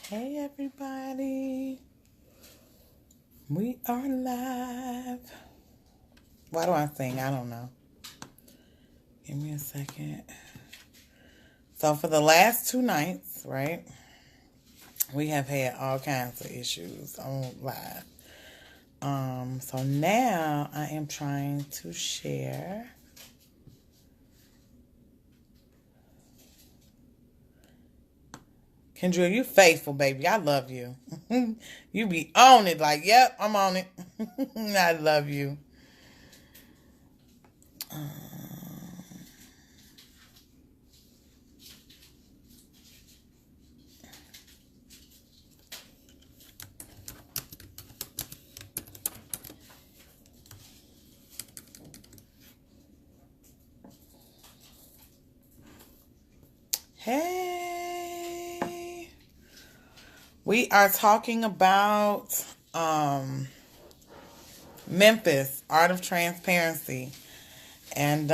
Hey everybody, we are live. Why do I sing? I don't know. Give me a second. So for the last 2 nights, right, we have had all kinds of issues on live. So now I am trying to share. Kendra, you faithful, baby. I love you. You be on it like, yep, I'm on it. I love you. Hey. We are talking about Memphis, Art of Transparency. And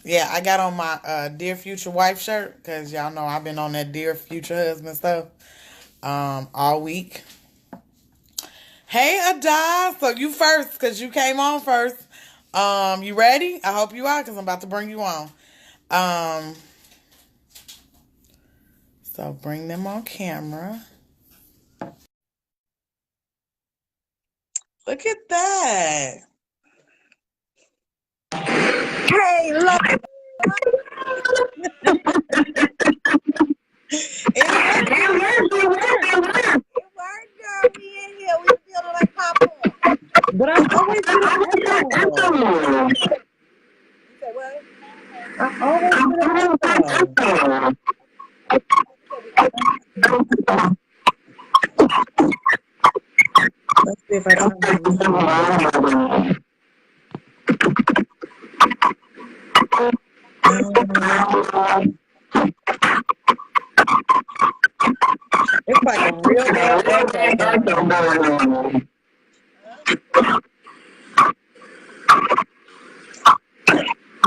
yeah, I got on my Dear Future Wife shirt because y'all know I've been on that Dear Future Husband stuff all week. Hey, Ada. So you first because you came on first. You ready? I hope you are because I'm about to bring you on. Um, so bring them on camera. Look at that. Hey, look. It worked. It worked, girl. We in here. We feeling like popcorn. But I always get an echo. You say what? I always get an echo. Let's see if I can find It's like a real bad echo.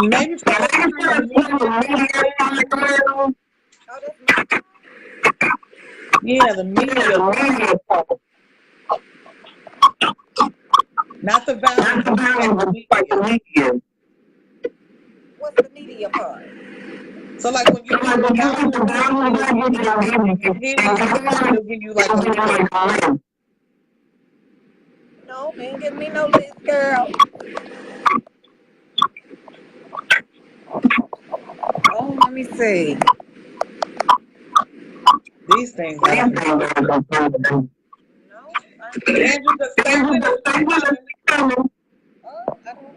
Maybe yeah, the media. Not the volume, but the media. What's the media part? So like when you put the volume, it'll give you like a list. No, man, give me no list, girl. Oh, let me see. These things are no, Andrew, the statement is coming. Oh, I don't.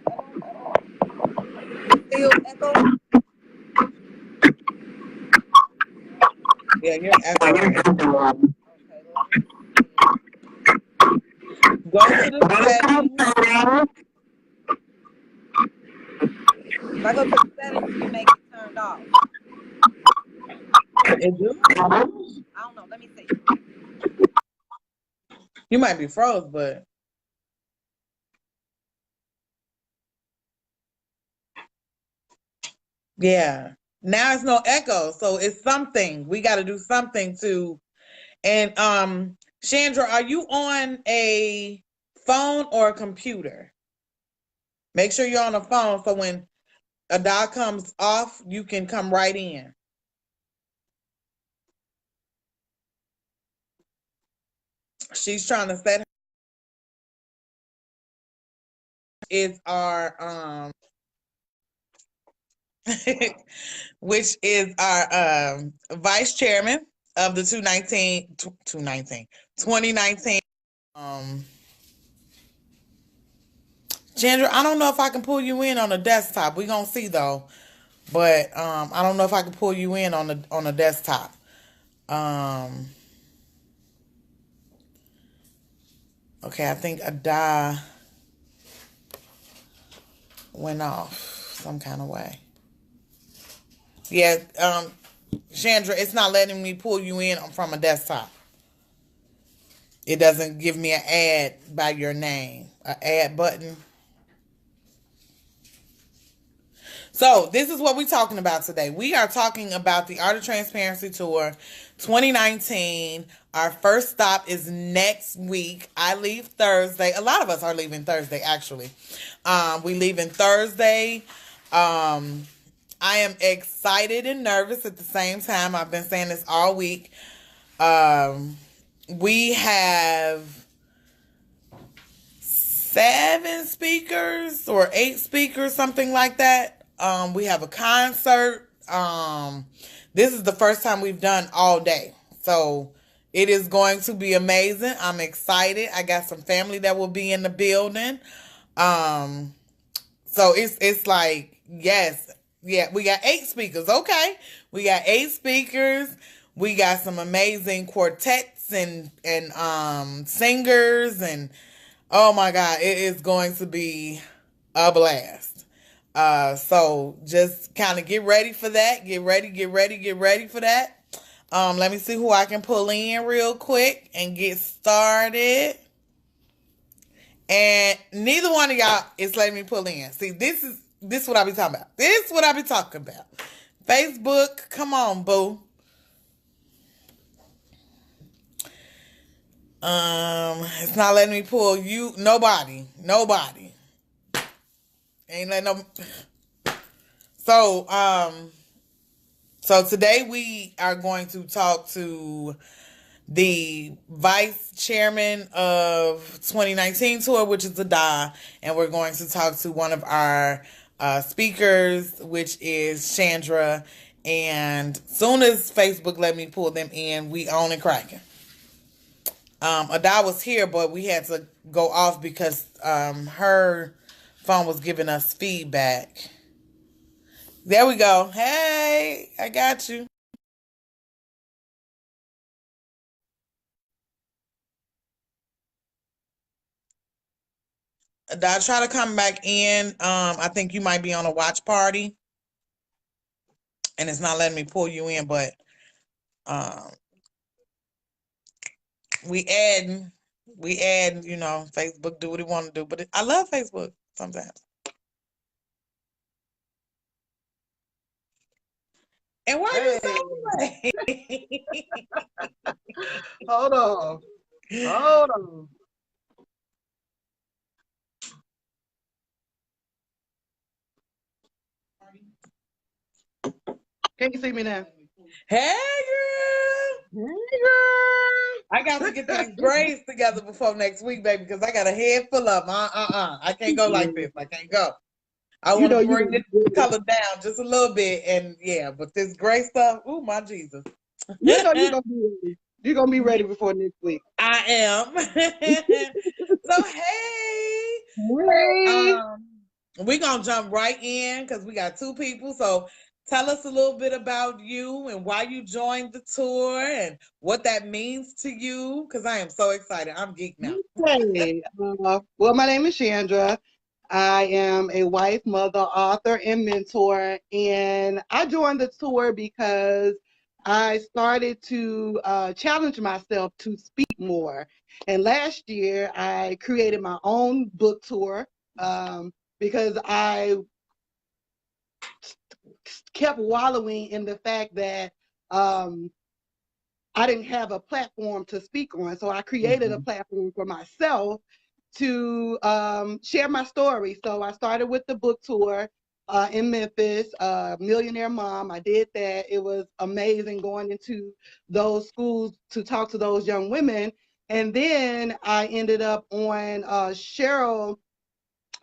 Still echo? Yeah, you're echoing. Okay, Go to the settings. if I go to the settings, you make it turned off. It do? I don't know. Let me see. You might be froze, but yeah. Now it's no echo, so it's something. We got to do something to. And Chandra, are you on a phone or a computer? Make sure you're on a phone so when a dial comes off, you can come right in. She's trying to set is our which is our vice chairman of the 2019 Chandra, I don't know if I can pull you in on a desktop. We're gonna see though. But I don't know if I can pull you in on the desktop. Okay, I think Ada went off some kind of way. Yeah, Chandra, it's not letting me pull you in from a desktop. It doesn't give me an ad by your name, an ad button. So this is what we're talking about today. We are talking about the Art of Transparency Tour 2019. Our first stop is next week. I leave Thursday. A lot of us are leaving Thursday, actually. We leaving Thursday. I am excited and nervous at the same time. I've been saying this all week. We have 7 speakers or 8 speakers, something like that. We have a concert. This is the first time we've done all day. So it is going to be amazing. I'm excited. I got some family that will be in the building. So it's like, yes. Yeah, we got 8 speakers. Okay. We got 8 speakers. We got some amazing quartets and singers, and oh my God, it is going to be a blast. So just kind of get ready for that. Get ready for that. Let me see who I can pull in real quick and get started. And neither one of y'all is letting me pull in. See, this is what I be talking about. This is what I be talking about. Facebook, come on, boo. It's not letting me pull you. Nobody. Ain't letting no. So today we are going to talk to the vice chairman of 2019 tour, which is Ada, and we're going to talk to one of our speakers, which is Chandra. And soon as Facebook let me pull them in, we on and cracking. Ada was here, but we had to go off because her phone was giving us feedback. There we go. Hey, I got you. Ada, try to come back in. I think you might be on a watch party, and it's not letting me pull you in, but we add, Facebook do what it want to do, but I love Facebook sometimes. And why you so late? Hold on. Can you see me now? Hey, girl. I got to get these braids together before next week, baby, because I got a head full of them. I can't go like this. I can't go. I want to bring this color down just a little bit, and yeah, but this gray stuff, ooh, my Jesus. You know you're gonna be ready. You're gonna be ready before next week. I am. So hey, we're gonna jump right in because we got 2 people. So tell us a little bit about you and why you joined the tour and what that means to you, because I am so excited. I'm geeked now. Okay. Well, my name is Chandra. I am a wife, mother, author, and mentor, and I joined the tour because I started to challenge myself to speak more. And last year, I created my own book tour because I kept wallowing in the fact that I didn't have a platform to speak on. So I created a platform for myself to share my story. So I started with the book tour in Memphis, Millionaire Mom. I did that. It was amazing going into those schools to talk to those young women. And then I ended up on Cheryl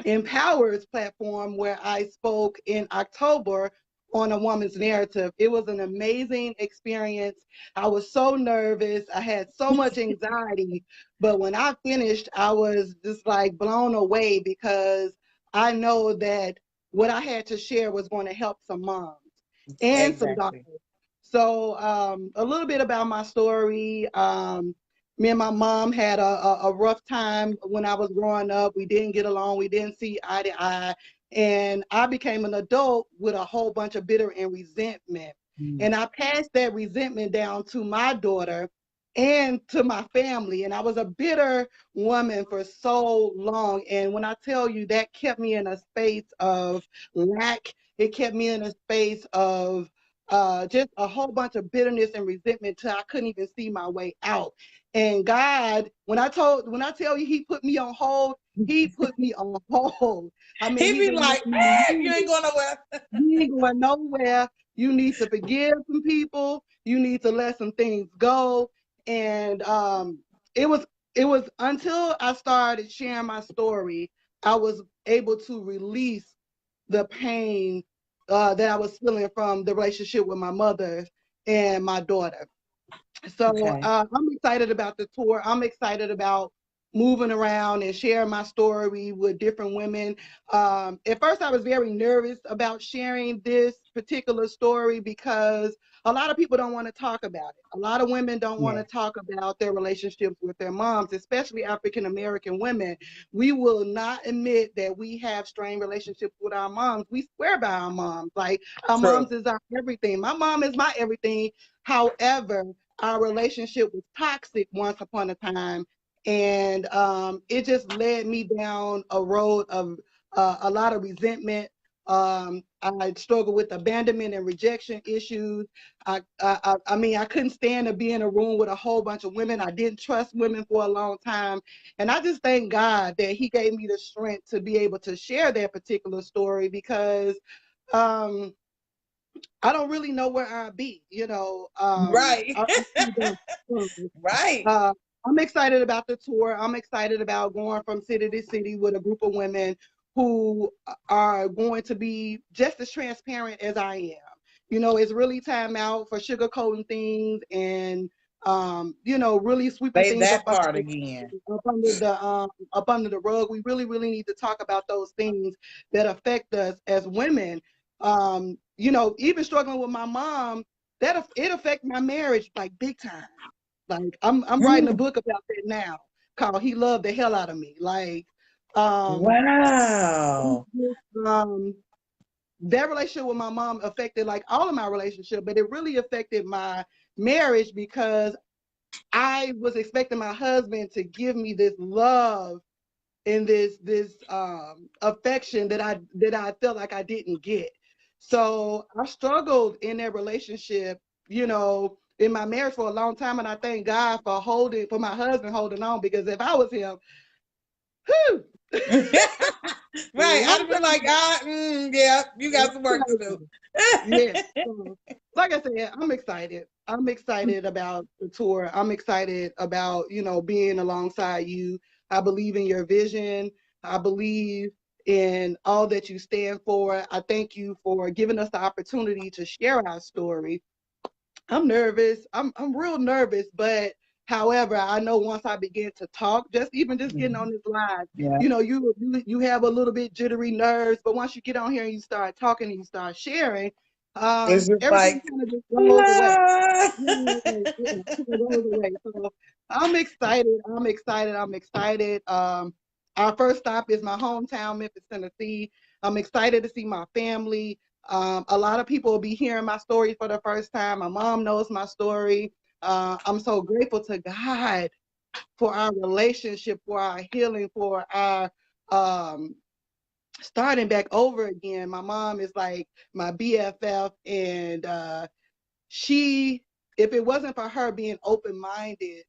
Empower's platform where I spoke in October on a woman's narrative. It was an amazing experience. I was so nervous. I had so much anxiety, but when I finished, I was just like blown away because I know that what I had to share was going to help some moms and some daughters. So a little bit about my story. Me and my mom had a rough time when I was growing up. We didn't get along. We didn't see eye to eye. And I became an adult with a whole bunch of bitter and resentment. And I passed that resentment down to my daughter and to my family. And I was a bitter woman for so long. And when I tell you, that kept me in a space of lack it kept me in a space of just a whole bunch of bitterness and resentment till I couldn't even see my way out. And God, when I tell you He put me on hold, He put me on hold. I mean, He He be didn't like, let me you ain't move. going nowhere. You ain't going nowhere. You need to forgive some people. You need to let some things go. And it was until I started sharing my story, I was able to release the pain that I was feeling from the relationship with my mother and my daughter. So Okay. I'm excited about the tour. I'm excited about moving around and sharing my story with different women. At first, I was very nervous about sharing this particular story because a lot of people don't want to talk about it. A lot of women don't want Yeah. to talk about their relationships with their moms, especially African American women. We will not admit that we have strained relationships with our moms. We swear by our moms. Like, our True. moms is our everything. My mom is my everything. However, our relationship was toxic once upon a time, and it just led me down a road of a lot of resentment. I struggled with abandonment and rejection issues. I mean, I couldn't stand to be in a room with a whole bunch of women. I didn't trust women for a long time, and I just thank God that He gave me the strength to be able to share that particular story because um, I don't really know where I'll be, Right. Right. uh, I'm excited about the tour. I'm excited about going from city to city with a group of women who are going to be just as transparent as I am. It's really time out for sugarcoating things and really sweeping Say things up that under part the again. up under the rug. We really, really need to talk about those things that affect us as women. Even struggling with my mom, it affected my marriage like big time. Like I'm writing a Mm. book about that now called He Loved the Hell Out of Me. Like um Wow. um that relationship with my mom affected like all of my relationship, but it really affected my marriage because I was expecting my husband to give me this love and this affection that I felt like I didn't get. So I struggled in that relationship, in my marriage for a long time, and I thank God for my husband holding on because if I was him, whew, Right. I'd long have been like, yeah, you got some work to do. time. Yeah. So, like I said, I'm excited. I'm excited about the tour. I'm excited about, being alongside you. I believe in your vision. I believe in all that you stand for. I thank you for giving us the opportunity to share our story. I'm nervous. I'm real nervous, but however, I know once I begin to talk, just getting on this live, Yeah. you have a little bit jittery nerves, but once you get on here and you start talking and you start sharing, It's just everything like, kind of just goes away. la. Yeah, it goes away. So I'm excited. I'm excited. I'm excited. Our first stop is my hometown, Memphis, Tennessee. I'm excited to see my family. A lot of people will be hearing my story for the first time. My mom knows my story. I'm so grateful to God for our relationship, for our healing, for our um, starting back over again. My mom is like my BFF, and if it wasn't for her being open-minded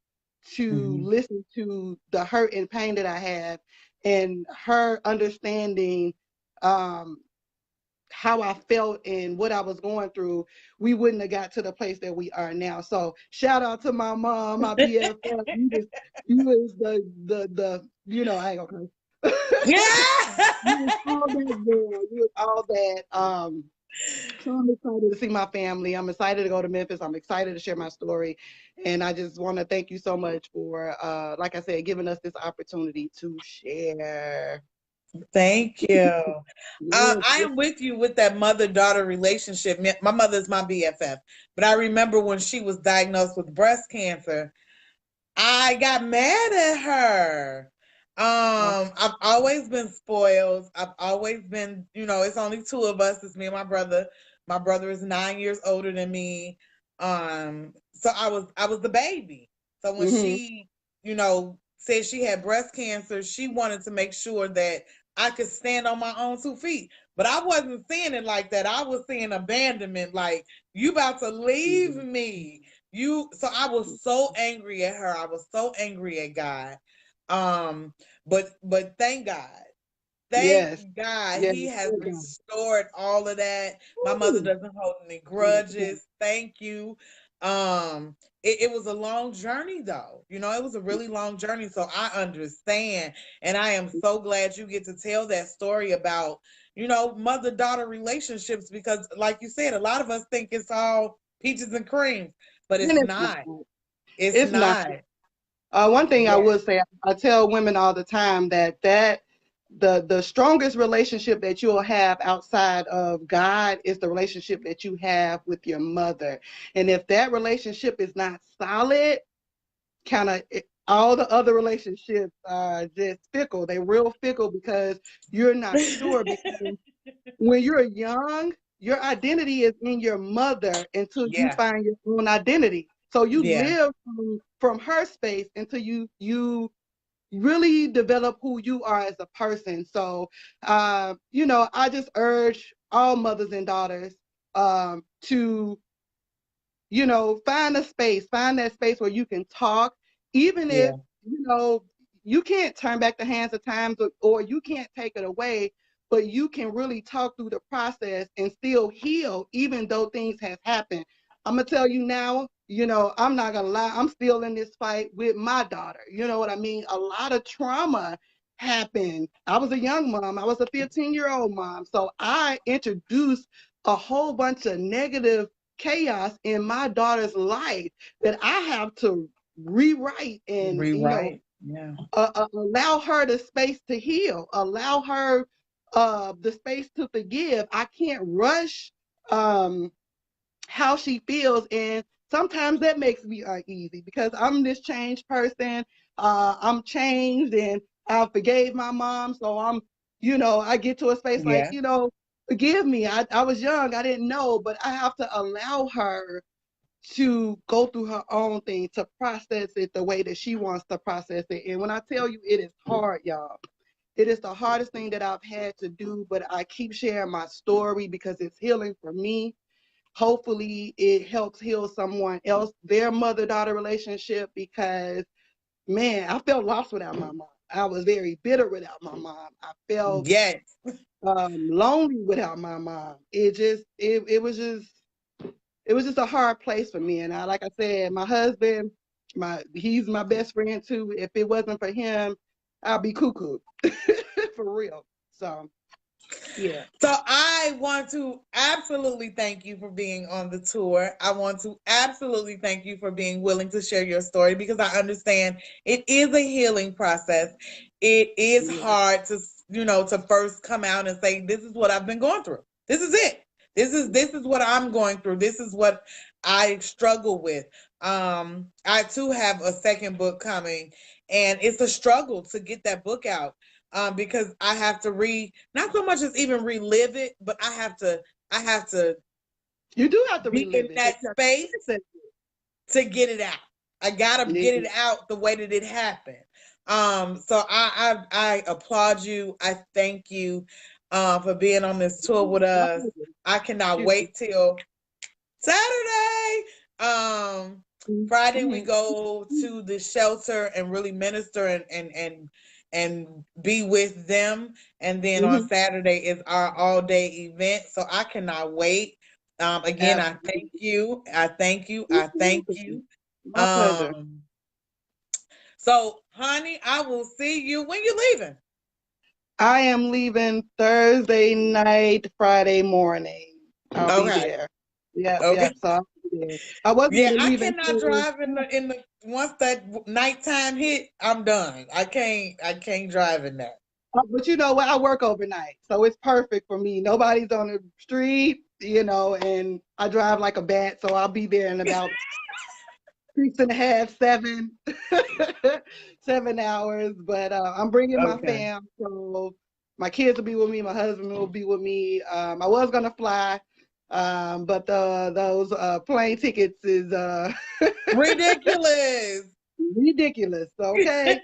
to Mhm. listen to the hurt and pain that I have, and her understanding um, how I felt and what I was going through, we wouldn't have got to the place that we are now. So shout out to my mom, my BFF. You was I ain't gonna you was all that girl. You was all that. So I'm excited to see my family. I'm excited to go to Memphis. I'm excited to share my story. And I just want to thank you so much for, like I said, giving us this opportunity to share. Thank you. Yes, I yes. am with you with that mother-daughter relationship. My mother's my BFF, but I remember when she was diagnosed with breast cancer, I got mad at her. I've always been spoiled. I've always been, it's only two of us. It's me and my brother. My brother is 9 years older than me. So I was the baby. So when Mm-hmm. she, said she had breast cancer, she wanted to make sure that I could stand on my own 2 feet. But I wasn't seeing it like that. I was seeing abandonment, like you about to leave me. So I was so angry at her. I was so angry at God. But thank God. Thank Yes. God Yes. he has restored all of that. My mother doesn't hold any grudges. Thank you. It was a long journey though. You know, it was a really long journey. So I understand. And I am so glad you get to tell that story about, you know, mother-daughter relationships, because like you said, a lot of us think it's all peaches and cream, but And it's not. It's It's not. not. One thing I Yeah. would say, I tell women all the time that the strongest relationship that you'll have outside of God is the relationship that you have with your mother. And if that relationship is not solid, kind of all the other relationships are just fickle. They're real fickle because you're not sure. Because when you're young, your identity is in your mother until you Yeah. find your own identity. So you Yeah. live from her space until you really develop who you are as a person. So, you know, I just urge all mothers and daughters to, you know, find that space where you can talk, even if, Yeah. you know, you can't turn back the hands of times, or you can't take it away, but you can really talk through the process and still heal, even though things have happened. I'm gonna tell you now, you know, I'm not gonna lie, I'm still in this fight with my daughter. You know what I mean? A lot of trauma happened. I was a young mom, I was a 15-year-old mom. So I introduced a whole bunch of negative chaos in my daughter's life that I have to rewrite and, you know, Rewrite. Yeah. allow her the space to heal, allow her the space to forgive. I can't rush how she feels, and sometimes that makes me uneasy because I'm this changed person. I'm changed, and I forgave my mom, so I'm, you know, I get to a space like, Yeah. you know, forgive me. I was young, I didn't know, but I have to allow her to go through her own thing, to process it the way that she wants to process it. And when I tell you, it is hard, y'all. It is the hardest thing that I've had to do, but I keep sharing my story because it's healing for me. Hopefully it helps heal someone else, their mother-daughter relationship, because man, I felt lost without my mom. I was very bitter without my mom. I felt Yes. lonely without my mom. It was just a hard place for me. And I, like I said, my husband, he's my best friend too. If it wasn't for him, I'd be cuckoo for real. So yeah. So I want to absolutely thank you for being on the tour. I want to absolutely thank you for being willing to share your story, because I understand it is a healing process. It is Yeah. hard to, you know, to first come out and say, this is what I've been going through. This is it. This is what I'm going through. This is what I struggle with. I too have a second book coming, and it's a struggle to get that book out. Because I have to not so much as even relive it, but I have to You do have to be in relive it. 'Cause that space to get it out. I gotta yeah. get it out the way that it happened. So I applaud you. I thank you for being on this tour with us. I cannot wait till Saturday. Friday we go to the shelter and really minister and be with them. And then on Saturday is our all day event. So I cannot wait. Again, I thank you. I thank you. I thank you. My pleasure. So honey, I will see you when you're leaving. I am leaving Thursday night, Friday morning. I'll be Okay. there. Yep, Okay. yep. So I'll be there. I was Yeah, going to I leave cannot drive in the once that nighttime hit, I'm done. I can't drive in that. but you know what? I work overnight, so it's perfect for me. Nobody's on the street, you know, and I drive like a bat, so I'll be there in about 6.5, 7, 7 hours. But I'm bringing my Okay. fam, so my kids will be with me, my husband will be with me. I was gonna fly, but those plane tickets is Ridiculous. ridiculous. Okay,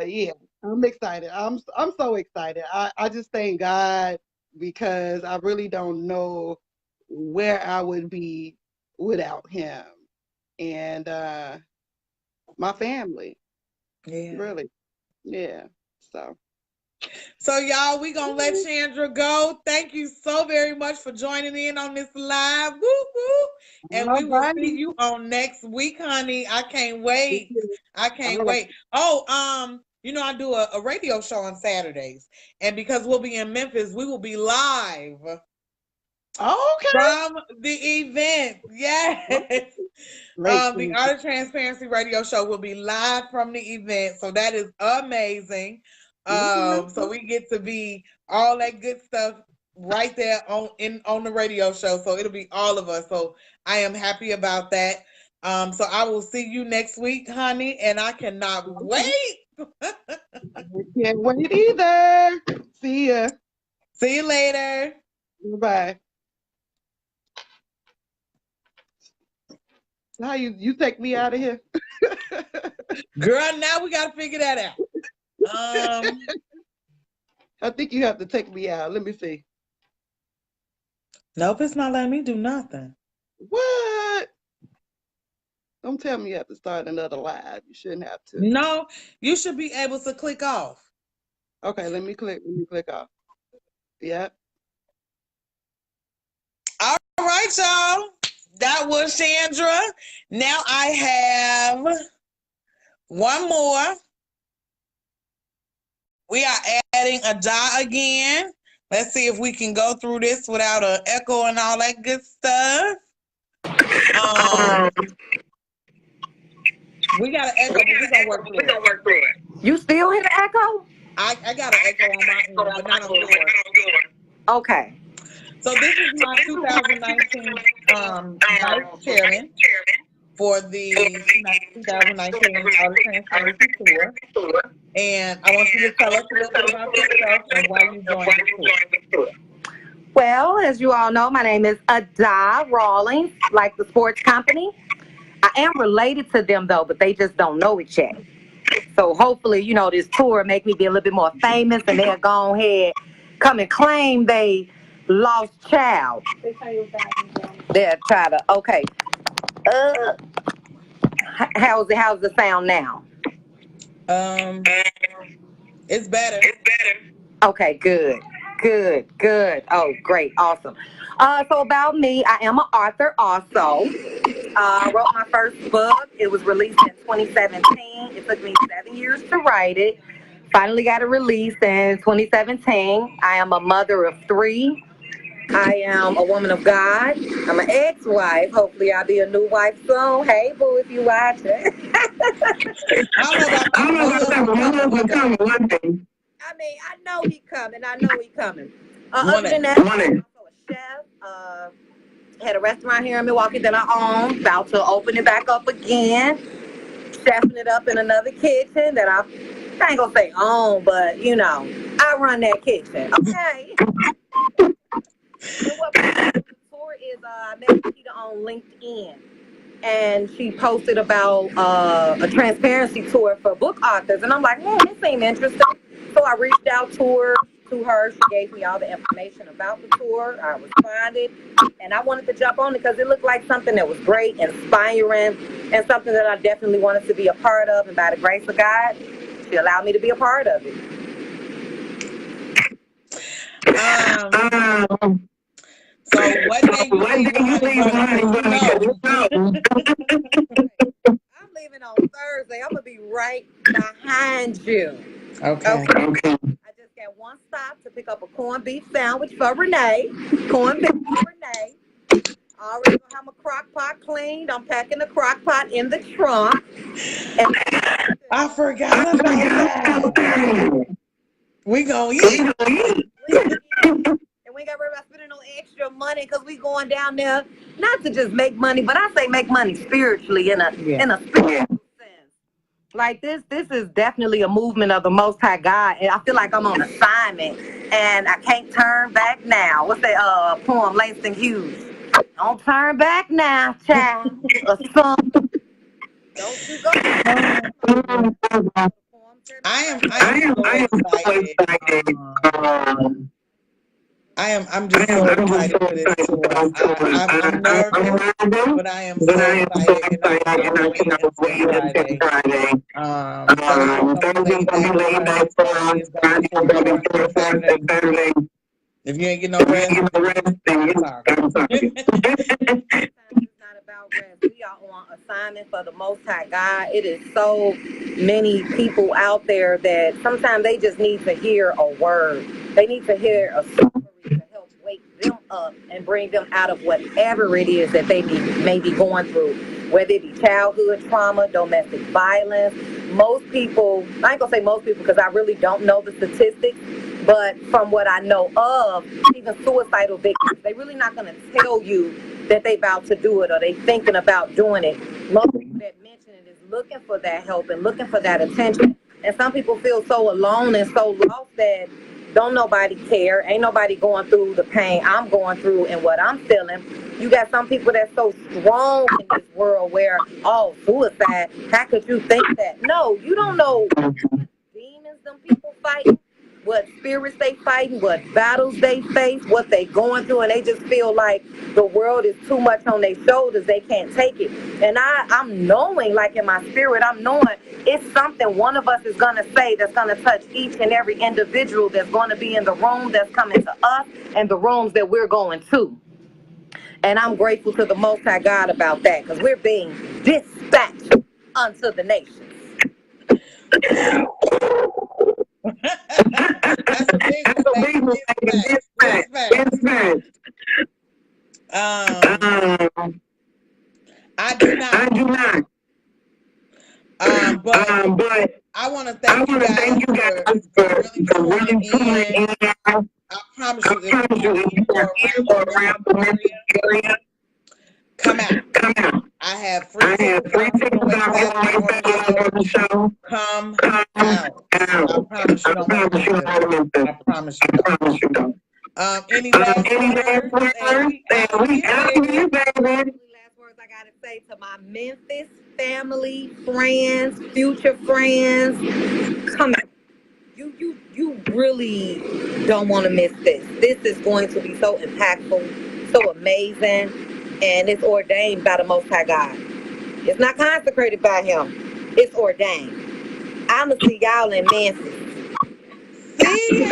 yeah. I'm excited. I'm so excited. I just thank God because I really don't know where I would be without him and my family. Yeah. Really. Yeah. So y'all, we gonna let Chandra go. Thank you so very much for joining in on this live. Woo woo. And we All will right. see you on next week, honey. I can't wait. I can't All right. wait. Oh, I do a radio show on Saturdays. And because we'll be in Memphis, we will be live Okay. from the event. Yes. The Art of Transparency radio show will be live from the event. So that is amazing. So we get to be all that good stuff right there on the radio show. So it'll be all of us. So I am happy about that. So I will see you next week, honey, and I cannot wait. Can't wait either. See ya. See you later. Bye. How you take me out of here? Girl, now we gotta figure that out. I think you have to take me out. Let me see. Nope, it's not letting me do nothing. What? Don't tell me you have to start another live. You shouldn't have to. No, you should be able to click off. Okay, let me click off. Yeah. All right, y'all. That was Chandra. Now I have one more. We are adding Ada again. Let's see if we can go through this without an echo and all that good stuff. We got an echo, but we're gonna work through it. You still hear the echo? I got an echo on my end, but not on yours. Okay. So this is my 2019 vice chairman for the 2019 Art of Transparency Tour. And I want you to tell us a little bit about yourself and why you joined the tour. Well, as you all know, my name is Ada Rawlings, like the sports company. I am related to them, though, but they just don't know it yet. So hopefully, this tour make me be a little bit more famous, and they'll go ahead, come and claim they lost child. They'll try to, okay. How's the sound now? It's better. Okay, good. Oh, great, awesome. So about me, I am an author also. I wrote my first book. It was released in 2017. It took me 7 years to write it. Finally got it released in 2017. I am a mother of 3. I am a woman of God. I'm an ex-wife. Hopefully I'll be a new wife soon. Hey, boo, if you watch it. I don't know about that. I mean, I know he coming. Other than that, I'm also a chef. Had a restaurant here in Milwaukee that I own. About to open it back up again. Chefing it up in another kitchen that I ain't gonna say own, but I run that kitchen. Okay. And what the tour is, I met Nikita on LinkedIn, and she posted about a transparency tour for book authors, and I'm like, this seemed interesting. So I reached out to her. She gave me all the information about the tour. I responded, and I wanted to jump on it because it looked like something that was great, inspiring, and something that I definitely wanted to be a part of. And by the grace of God, she allowed me to be a part of it. So what day you leaving? I'm leaving on Thursday. I'm gonna be right behind you. Okay. I just got one stop to pick up a corned beef sandwich for Renee. Corned beef for Renee. I already gonna have my crock pot cleaned. I'm packing the crock pot in the trunk. And I forgot about that. We gonna eat. And we ain't got to worry about spending no extra money because we going down there not to just make money, but I say make money spiritually in a spiritual sense. Like this is definitely a movement of the Most High God, and I feel like I'm on assignment, and I can't turn back now. What's that poem, Langston Hughes? Don't turn back now, child. Or son. Don't you go. The poem I am so excited. I'm just so excited for this tour. I'm nervous, but I am so excited, and I'm waiting until Friday. Some laid back Friday is going to be Saturday. If you ain't getting no rest, then you're sorry. It's not about rest. We are on assignment for the Most High God. It is so many people out there that sometimes they just need to hear a word. They need to hear a story to help wake them up and bring them out of whatever it is that they may be going through, whether it be childhood trauma, domestic violence. Most people, I ain't gonna say most people because I really don't know the statistics, but from what I know of, even suicidal victims, they really not gonna tell you that they about to do it or they thinking about doing it. Most people that mention it is looking for that help and looking for that attention. And some people feel so alone and so lost that don't nobody care. Ain't nobody going through the pain I'm going through and what I'm feeling. You got some people that's so strong in this world where, oh, suicide, how could you think that? No, you don't know what demons them people fighting, what spirits they fighting, what battles they face, what they going through, and they just feel like the world is too much on their shoulders. They can't take it. And I'm knowing, like in my spirit, I'm knowing it's something one of us is going to say that's going to touch each and every individual that's going to be in the room that's coming to us and the rooms that we're going to. And I'm grateful to the Most High God about that because we're being dispatched unto the nations. That's a big dispatch. I do not. But I want to thank you guys for really tuning in. I promise you, if you are around the area, come out. I have free tickets on the show. Come out. I promise you don't want to miss it. I promise you don't. Any last words? And we out here, baby. Last words I gotta say to my Memphis family, friends, future friends, come out. You really don't want to miss this. This is going to be so impactful, so amazing, and it's ordained by the Most High God. It's not consecrated by Him. It's ordained. I'm gonna see y'all in Memphis. See ya.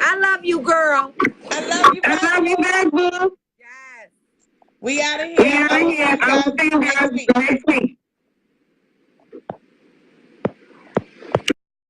I love you, girl. I love you back, boo. Yes. We out of here. I will see you guys next week.